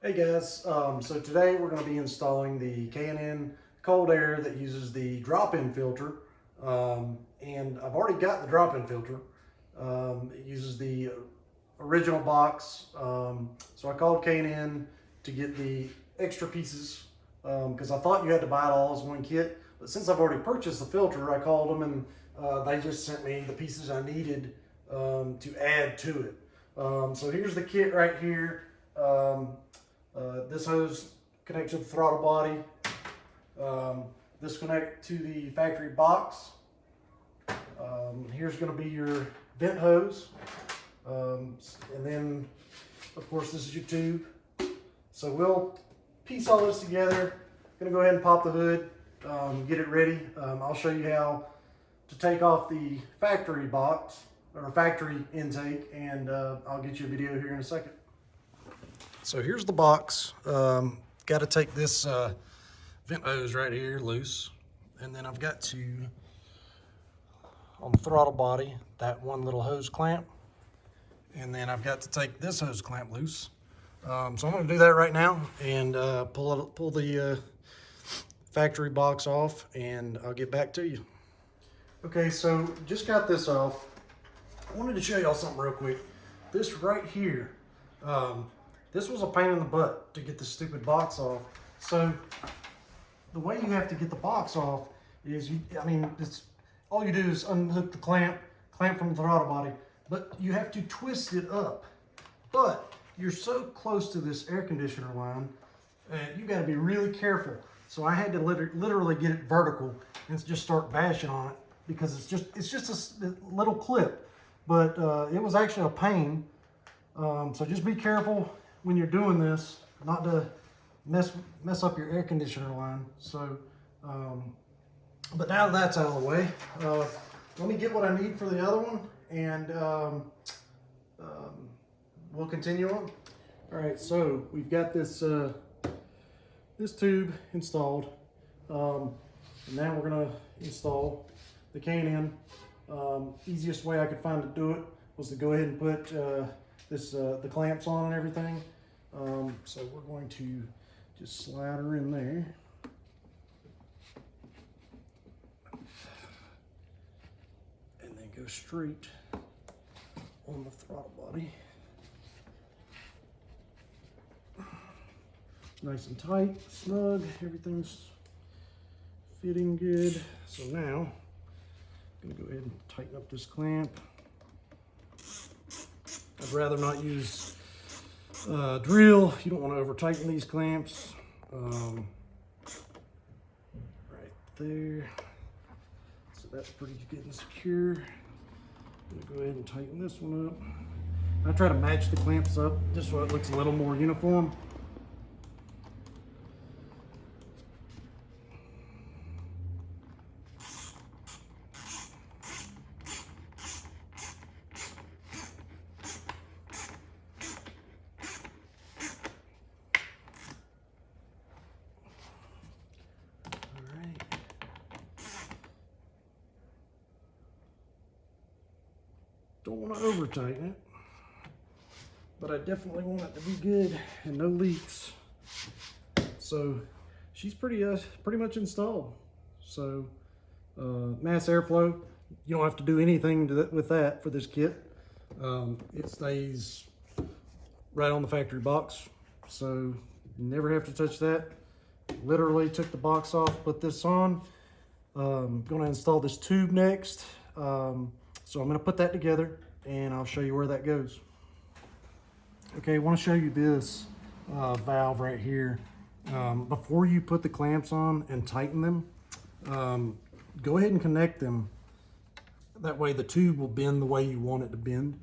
Hey guys, so today we're going to be installing the K&N Cold Air that uses the drop-in filter, and I've already got the drop-in filter. It uses the original box, so I called K&N to get the extra pieces because I thought you had to buy it all as one kit, but since I've already purchased the filter, I called them and they just sent me the pieces I needed to add to it. So here's the kit right here. This hose connects to the throttle body. This connects to the factory box. Here's going to be your vent hose. And then, of course, this is your tube. So we'll piece all this together. Going to go ahead and pop the hood, get it ready. I'll show you how to take off the factory box or factory intake, and I'll get you a video here in a second. So here's the box. Got to take this vent hose right here loose, and then I've got to, on the throttle body, that one little hose clamp, and then I've got to take this hose clamp loose. So I'm going to do that right now and pull the factory box off, and I'll get back to you. Okay, so just got this off. I wanted to show y'all something real quick. This right here. This was a pain in the butt to get this stupid box off. So the way you have to get the box off is, it's all you do is unhook the clamp from the throttle body, but you have to twist it up. But you're so close to this air conditioner line, you got to be really careful. So I had to literally get it vertical and just start bashing on it because it's just a little clip, but it was actually a pain. So just be careful when you're doing this, not to mess up your air conditioner line. So, but now that's out of the way, let me get what I need for the other one, and we'll continue on. All right, so we've got this this tube installed, and now we're gonna install the K&N. Easiest way I could find to do it was to go ahead and put the clamps on and everything. So we're going to just slide her in there. And then go straight on the throttle body. Nice and tight, snug, everything's fitting good. So now, I'm gonna go ahead and tighten up this clamp. I'd rather not use drill. You don't want to over tighten these clamps. Right there. So that's pretty good and secure. I'm gonna go ahead and tighten this one up. I try to match the clamps up just so it looks a little more uniform. Don't want to over tighten it, but I definitely want it to be good and no leaks. So she's pretty much installed. So mass airflow, you don't have to do anything with that for this kit. It stays right on the factory box, so you never have to touch that. Literally took the box off, put this on. I'm going to install this tube next. So I'm going to put that together and I'll show you where that goes. Okay, I want to show you this valve right here. Before you put the clamps on and tighten them, go ahead and connect them. That way the tube will bend the way you want it to bend.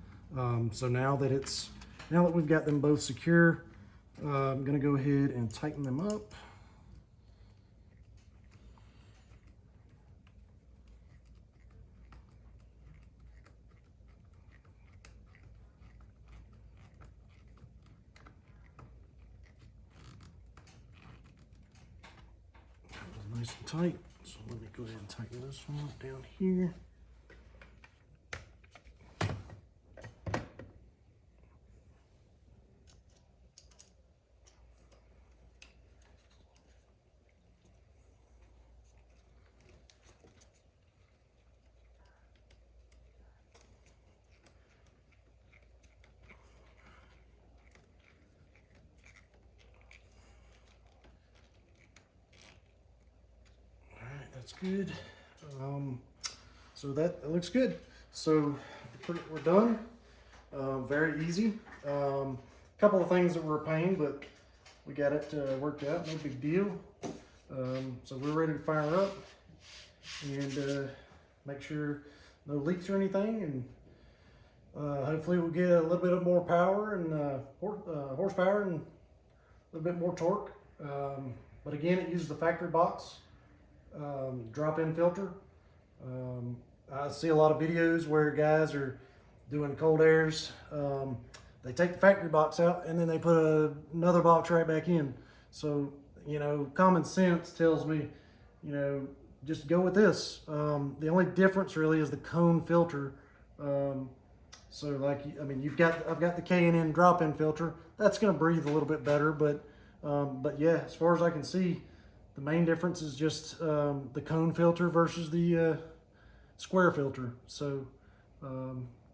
So now that we've got them both secure, I'm going to go ahead and tighten them up. Nice and tight. So let me go ahead and tighten this one up down here. that's good. So that looks good. So we're done. Very easy. Couple of things that were a pain, but we got it worked out. No big deal. So we're ready to fire up and make sure no leaks or anything, and hopefully we'll get a little bit more power and horsepower and a little bit more torque. But again, it uses the factory box drop-in filter. I see a lot of videos where guys are doing cold airs. They take the factory box out and then they put another box right back in. So, you know, common sense tells me, you know, just go with this. The only difference really is the cone filter. So like, I mean, I've got the K&N drop-in filter. That's going to breathe a little bit better, but yeah, as far as I can see, the main difference is just the cone filter versus the square filter. So,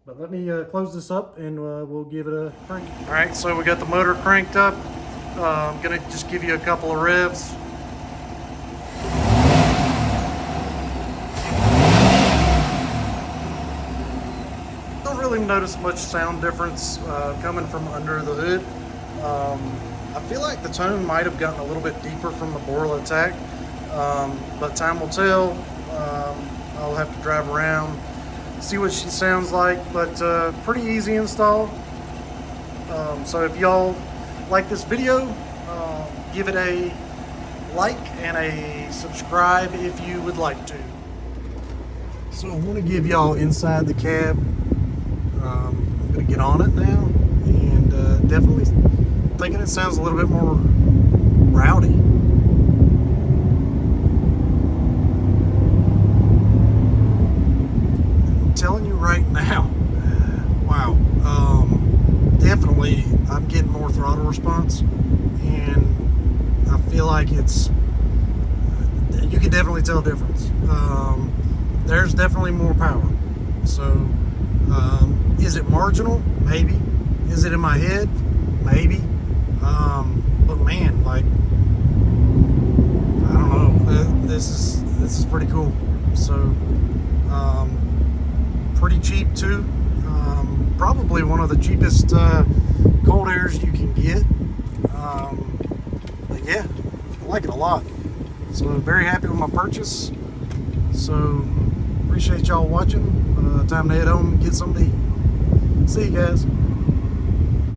but let me close this up and we'll give it a crank. All right, so we got the motor cranked up. I'm gonna just give you a couple of revs. Don't really notice much sound difference coming from under the hood. I feel like the tone might have gotten a little bit deeper from the Borla attack, but time will tell. I'll have to drive around, see what she sounds like, but pretty easy install. So if y'all like this video, give it a like and a subscribe if you would like to. So I want to give y'all inside the cab. I'm going to get on it now, and definitely thinking it sounds a little bit more rowdy. I'm telling you right now, wow, definitely I'm getting more throttle response, and I feel like you can definitely tell a difference. There's definitely more power. So is it marginal? Maybe. Is it in my head? Maybe. But man, like, I don't know, this is pretty cool. So pretty cheap too. Probably one of the cheapest cold airs you can get. But yeah, I like it a lot. So very happy with my purchase. So appreciate y'all watching. Time to head home and get something to eat. See you guys.